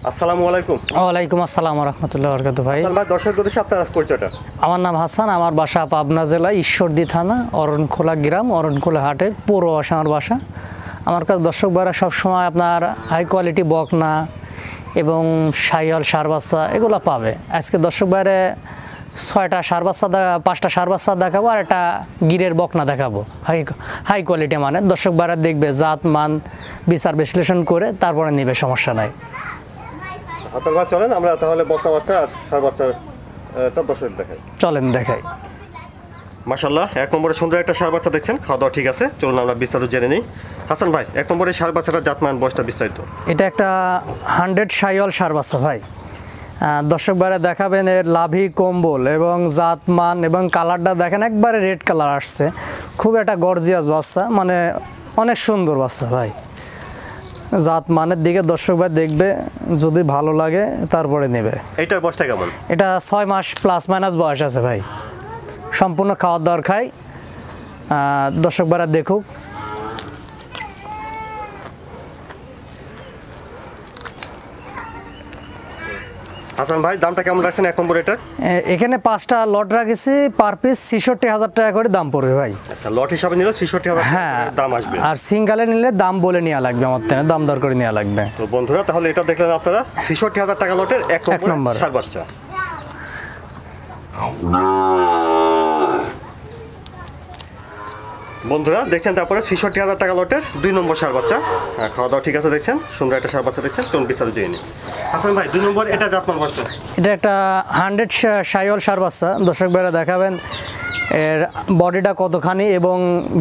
আসসালামু আলাইকুম। ওয়ালাইকুম আসসালাম ওয়া রাহমাতুল্লাহি ওয়া বারাকাতুহু। ভাই ভাই দর্শক উদ্দেশ্যে আপনার পরিচয়টা। আমার নাম হাসান, আমার বাসা পাবনা জেলা ঈশ্বরদী থানা অরণখোলা গ্রাম, অরণখোলা হাটের পৌরবাসী আমার বাসা। আমার কাছে দর্শক ভাইরা সবসময় আপনার হাই কোয়ালিটি বকনা এবং শাহিওয়াল ষাঁড় বাচ্চা এগুলো পাবে। আজকে দর্শক ভাইরে 6টা ষাঁড় বাচ্চা 5টা ষাঁড় বাচ্চা দেখাবো আর একটা গিরের বকনা দেখাবো হাই কোয়ালিটি, মানে দর্শক ভাইরা দেখবে জাত মান বিচার বিশ্লেষণ করে তারপরে নেবে, সমস্যা নাই। আপনার ভাই চলেন আমরা তাহলে বকনা বাচ্চা আর ষাঁড় বাচ্চার দর্শক দেখাই। চলেন দেখাই। মাশাআল্লাহ, এক নম্বরে সুন্দর একটা ষাঁড় বাচ্চা দেখছেন, খাওয়া দাওয়া ঠিক আছে। চলুন আমরা বিস্তারিত জেনে নিই। হাসান ভাই, এক নম্বরে ষাঁড় বাচ্চাটা জাতমান বয়সটা বিস্তারিত। এটা একটা 100 শাহিওয়াল ষাঁড় বাচ্চা ভাই। দর্শক ভাইরা দেখাবেন এর লাভি কম্বল এবং জাতমান এবং কালারটা দেখেন একবারে রেড কালার আসছে, খুব একটা গর্জিয়াস বাচ্চা, মানে অনেক সুন্দর বাচ্চা ভাই। জাত মানের দিকে দর্শক ভাই দেখবে, যদি ভালো লাগে তারপরে নেবে। এইটার বয়সটা কেমন? এটা 6 মাস প্লাস মাইনাস বয়স আছে ভাই, সম্পূর্ণ খাওয়ার দাওয়ার খাই। দর্শক ভাইরা দেখুক। হাসান ভাই দামটা কেমন রাখছেন এক নম্বর এটা? এখানে 5টা লট রাখেছি, পার পিস 66,000 টাকা করে দাম পড়বে ভাই। আচ্ছা, লট হিসাবে নিলে 66,000 হ্যাঁ দাম আসবে। আর সিঙ্গেলে নিলে দাম বলে নেওয়া লাগবে, আমার থেকে দাম দর করে নেওয়া লাগবে। তো বন্ধুরা তাহলে এটা দেখলেন আপনারা 66,000 টাকা লটের এক নম্বর ষাঁড় বাচ্চা। বন্ধুরা দেখছেন, তারপরে 66,000 টাকা লটের 2 নম্বর ষাঁড় বাচ্চা। খাওয়া দাওয়া ঠিক আছে দেখছেন, সুন্দর একটা ষাঁড় বাচ্চা দেখছেন। চলুন বিস্তারিত জেনে নিই। হাসান ভাই 2 নম্বর এটা জাতমান বাচ্চা। এটা একটা 100 শাহিওয়াল ষাঁড় বাচ্চা। দর্শক ভাইরা দেখাবেন এর বডিটা কতখানি এবং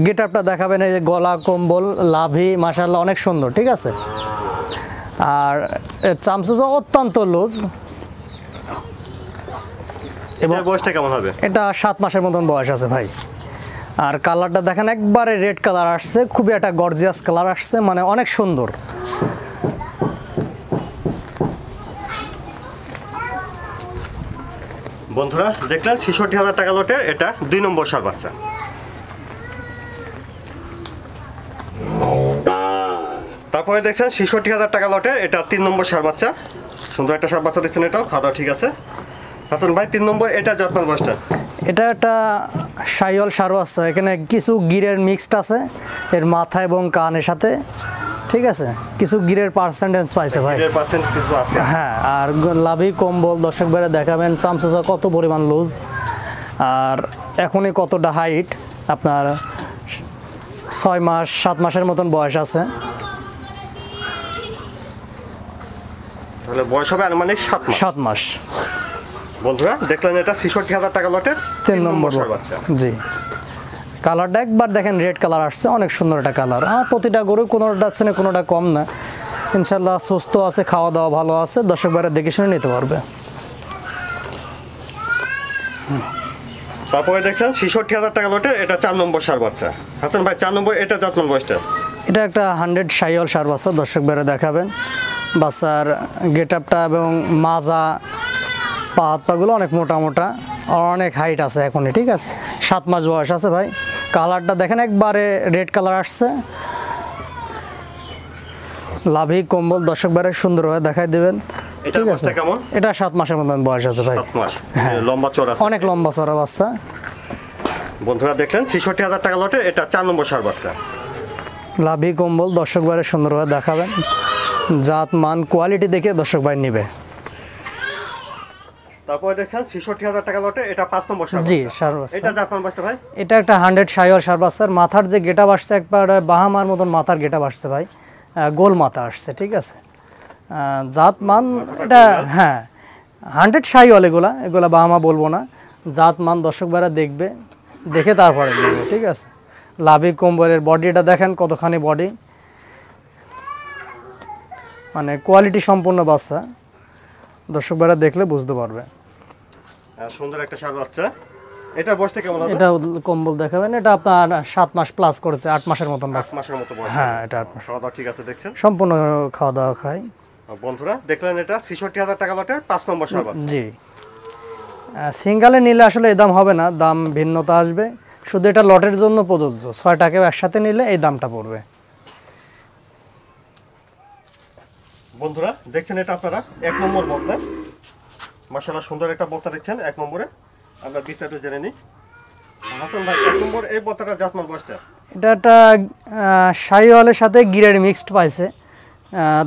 গেট আপটা দেখাবেন। এই যে গলা কম্বল লাভি মাশাআল্লাহ অনেক সুন্দর, ঠিক আছে। আর চামচুচা অত্যন্ত লুজ। এবং বয়সটা কেমন হবে? এটা 7 মাসের মতন বয়স আছে ভাই। আর কালারটা দেখেন একবারে রেড কালার আসছে, খুবই একটা গর্জিয়াস কালার আসছে, মানে অনেক সুন্দর। বন্ধুরা দেখলেন 66,000 টাকা লটের এটা 2 নম্বর ষাঁড় বাচ্চা। তারপরে দেখছেন 66,000 টাকা লটের এটা 3 নম্বর ষাঁড় বাচ্চা। সুন্দর একটা ষাঁড় বাচ্চা দেখছেন, এটাও খাওয়া দাওয়া ঠিক আছে। হাসান ভাই 3 নম্বর এটা জাতমান বয়সটা। এটা একটা শাহিওয়াল ষাঁড় বাচ্চা, এখানে কিছু গিরের মিক্সড আছে এর মাথা এবং কানের সাথে, ঠিক আছে। কিছু গিরের পার্সেন্টেজ পাইছে ভাই। গিরের পার্সেন্ট কিছু আছে। হ্যাঁ, আর লাভি কম্বল দর্শক ভাইরা দেখাবেন চামচুচা কত পরিমাণ লুজ আর এখনই কতটা হাইট। আপনার 6 মাস 7 মাসের মতন বয়স আছে। তাহলে বয়স হবে আনুমানিক 7 মাস। বন্ধুরা দেখলেন এটা 66,000 টাকা লটের 3 নম্বর বাচ্চা। জি, কালারটা একবার দেখেন রেড কালার আসছে, অনেক সুন্দর একটা কালার। প্রতিটা গরু কোনোটা আছে না কোনোটা কম না, ইনশাল্লাহ সুস্থ আছে, খাওয়া দাওয়া ভালো আছে, দর্শক ভাইরা দেখে শুনে নিতে পারবে। তারপরে দেখছেন 66,000 টাকা লটের এটা 4 নম্বর ষাঁড় বাচ্চা। হাসান ভাই 4 নম্বর এটা জাতমান বয়সটা। এটা একটা 100 শাহিওয়াল ষাঁড় বাচ্চা। দর্শক ভাইরা দেখাবেন বাচ্চার গেট আপটা এবং মাজা পা হাত পাগুলো অনেক মোটা মোটা, অনেক হাইট আছে এখনই, ঠিক আছে। 7 মাস বয়স আছে ভাই। কালারটা দেখেন একবারে রেড কালার আসছে। লাভি কম্বল দর্শক ভাইরা সুন্দরভাবে দেখাই দেবেন, ঠিক আছে। এটা 7 মাসের মতন বয়স আছে ভাই। 7 মাস, লম্বা চড়া, অনেক লম্বা চড়া বাচ্চা। বন্ধুরা দেখলেন 66,000 টাকা লটের এটা 4 নম্বর ষাঁড় বাচ্চা। লাভি কম্বল দর্শক ভাইরা সুন্দরভাবে দেখাবেন, জাত মান কোয়ালিটি দেখে দর্শক ভাই নেবে। তারপরে দেখছেন 66,000 টাকা লটে এটা 5 নম্বর ষাঁড়। জি, ষাঁড় বাচ্চা। এটা জাতমান বয়সটা ভাই। এটা একটা 100 শাহিওয়াল ষাঁড় বাচ্চার মাথার যে গেটআপ আসছে একবার বাহামার মতন মাথার গেটআপ আসছে ভাই, গোল মাথা আসছে, ঠিক আছে। জাত মান এটা হ্যাঁ 100 শাহিওয়াল, এগুলা বাহামা বলবো না। জাত মান দর্শক ভাইরা দেখবে, দেখে তারপরে নেবে, ঠিক আছে। লাভি কম্বলের বডিটা দেখেন কতখানি বডি, মানে কোয়ালিটি সম্পূর্ণ বাচ্চা, দর্শক ভাইরা দেখলে বুঝতে পারবে। সুন্দর একটা ষাঁড় বাচ্চা। এটা বয়সটা কেমন হবে? এটা কম্বল দেখাবেন, এটা আপনার 7 মাস প্লাস করেছে, 8 মাসের মতন বাচ্চা। 8 মাসের মতো বয়স। হ্যাঁ, এটা 8 মাস। খাওয়া দাওয়া ঠিক আছে দেখছেন, সম্পূর্ণ খাওয়া দাওয়া খাই। বন্ধুরা দেখলেন এটা 66,000 টাকা লটের 5 নম্বর ষাঁড় বাচ্চা। জি, সিঙ্গেলে নিলে আসলে এই দাম হবে না, দাম ভিন্নতা আসবে। শুধু এটা লটের জন্য প্রযোজ্য, 6টাকে একসাথে নিলে এই দামটা পড়বে। বন্ধুরা দেখছেন এটা আপনারা 1 নম্বর বক্তা, মাশাআল্লাহ সুন্দর একটা বক্তা দেখছেন 1 নম্বরে। আমরা বিস্তারিত জেনে নিই। হাসান ভাই 1 নম্বর এই বক্তাটা জাতমান বয়সটা? এটা একটা শাহিওয়ালের সাথে গিরের মিক্সড পাইছে।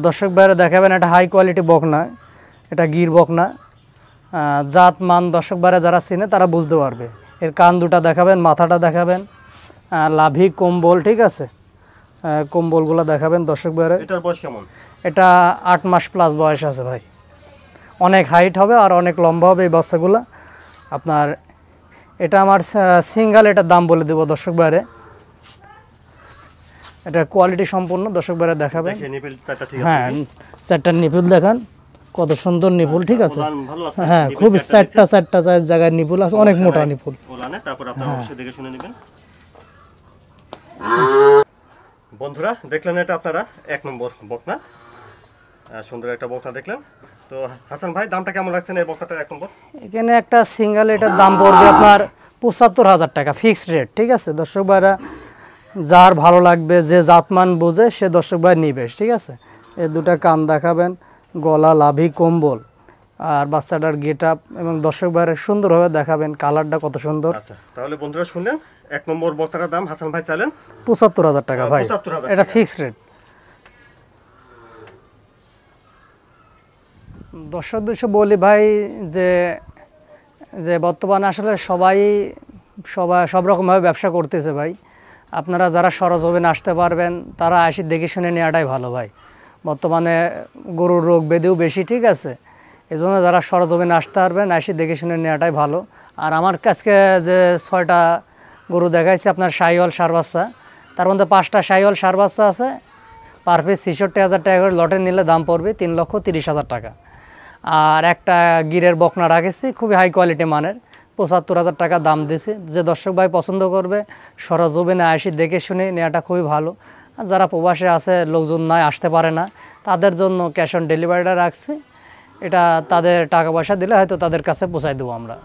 দর্শক ভাইরা দেখাবেন, এটা হাই কোয়ালিটি বকনা, এটা গির বকনা। জাত মান দর্শক ভাইরা যারা চিনে তারা বুঝতে পারবে। এর কান দুটা দেখাবেন, মাথাটা দেখাবেন, লাভি কম্বল, ঠিক আছে, কম্বলগুলো দেখাবেন দর্শক ভাইরা। এটার বয়স কেমন? এটা 8 মাস প্লাস বয়স আছে ভাই। অনেক হাইট হবে আর অনেক লম্বা হবে এই বাচ্চাগুলো আপনার। এটা আমার সিঙ্গেল, এটার দাম বলে দেবো দর্শক ভাইরে। এটা কোয়ালিটি সম্পূর্ণ দর্শক ভাইরা দেখাবেন। হ্যাঁ, 4টা নিপুল দেখান, কত সুন্দর নিপুল, ঠিক আছে। হ্যাঁ, খুব 4টা জায়গায় নিপুল আছে, অনেক মোটা নিপুল। বন্ধুরা দেখলেন এটা আপনারা 1 নম্বর বকনা, সুন্দর একটা বকনা দেখলেন। তো হাসান ভাই দামটা কেমন লাগছে এই বকনাটার 1 নম্বর? এখানে একটা সিঙ্গেল, এটার দাম পড়বে আপনার 75,000 টাকা ফিক্সড রেট, ঠিক আছে। দর্শক ভাইরা যার ভালো লাগবে, যে জাতমান বোঝে সে দর্শক ভাই নিবে, ঠিক আছে। এই দুটা কান দেখাবেন, গলা, লাভি, কম্বল আর বাচ্চাটার গেট আপ, এবং দর্শক ভাইরা সুন্দরভাবে দেখাবেন কালারটা কত সুন্দর। আচ্ছা, তাহলে বন্ধুরা শুনলেন 1 নম্বর বকনাটার দাম হাসান ভাই চাইলেন 75,000 টাকা ভাই, 75,000 এটা ফিক্সড রেট। দর্শক বলি ভাই যে যে বর্তমানে আসলে সবাই সব রকমভাবে ব্যবসা করতেছে ভাই। আপনারা যারা সরজমিনে আসতে পারবেন তারা আসি দেখে শুনে নেওয়াটাই ভালো ভাই। বর্তমানে গরুর রোগ ব্যাধিও বেশি, ঠিক আছে। এই জন্য যারা সরজমিনে আসতে পারবেন আসি দেখে শুনে নেওয়াটাই ভালো। আর আমার কাছে যে 6টা গরু দেখাইছে আপনার শাহিওয়াল সার বাচ্চা, তার মধ্যে 5টা শাহিওয়াল সার বাচ্চা আছে। পার পিস 66,000 টাকা করে লটে নিলে দাম পড়বে 3,30,000 টাকা। আর একটা গিরের বকনা রাখেছি, খুবই হাই কোয়ালিটি মানের, 75,000 টাকা দাম দিয়েছি। যে দর্শক ভাই পছন্দ করবে সরজমিনে আসি দেখে শুনে নেওয়াটা খুবই ভালো। আর যারা প্রবাসে আছে, লোকজন নয় আসতে পারে না, তাদের জন্য ক্যাশ অন ডেলিভারিটা রাখছি। এটা তাদের টাকা পয়সা দিলে হয়তো তাদের কাছে পৌঁছায় দেবো আমরা।